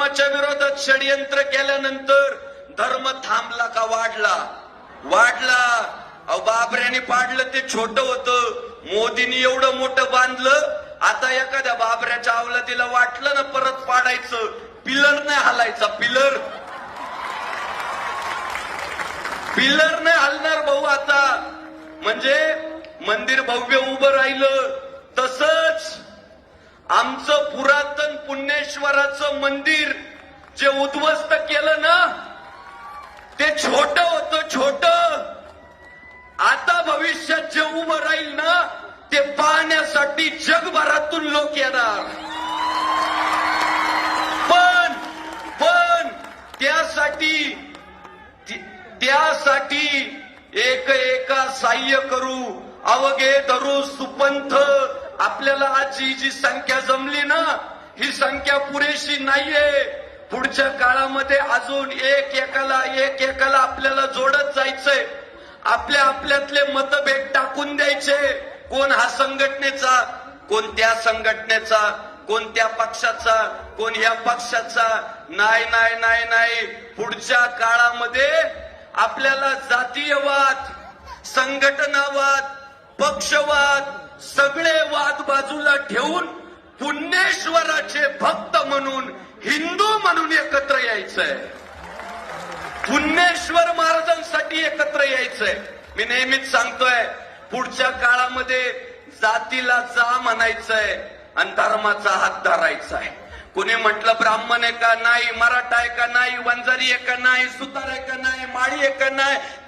धर्माच्या विरोधात षडयंत्र केल्यानंतर धर्म थांबला का वाढला? वाढला. अहो बाबऱ्याने पाडलं ते छोटं होतं, मोदींनी एवढं मोठं बांधलं. आता एखाद्या बाबऱ्याच्या अवलादीला वाटलं ना परत पाडायचं, पिलर नाही हलायचा. पिलर नाही हलणार भाऊ आता. म्हणजे मंदिर भव्य उभं राहिलं. तसंच आमचं पुरातन पुण्येश्वराचं मंदिर जे उद्ध्वस्त केलं ना, ते छोटं होतं, छोटं. आता भविष्यात जे उभं राहील ना, ते पाहण्यासाठी जगभरातून लोक येणार. पण त्यासाठी एका साह्य करू, अवघे धरू सुपंथ. आपल्याला आज जी संख्या जमली ना, ही संख्या पुरेशी नाहीये. पुढच्या काळामध्ये अजून एकाला आपल्याला जोडत जायचंय. आपल्यातले मतभेद टाकून द्यायचे. कोण हा संघटनेचा, कोण त्या संघटनेचा, कोण त्या पक्षाचा, कोण या पक्षाचा. नाही नाही नाही नाही. पुढच्या काळामध्ये आपल्याला जातीयवाद, संघटनावाद, पक्षवाद सगळे वाद बाजूला ठेवून पुण्येश्वराचे भक्त म्हणून, हिंदू म्हणून एकत्र यायचंय. पुण्येश्वर महाराजांसाठी एकत्र यायचंय. मी नेहमीच सांगतोय, पुढच्या काळामध्ये जातीला जा म्हणायचंय आणि धर्माचा हात धरायचा आहे. कोणी म्हटलं ब्राह्मण आहे का नाही, मराठा आहे का नाही, वंजारी आहे का नाही, सुतार आहे का नाही, माळी आहे का नाही,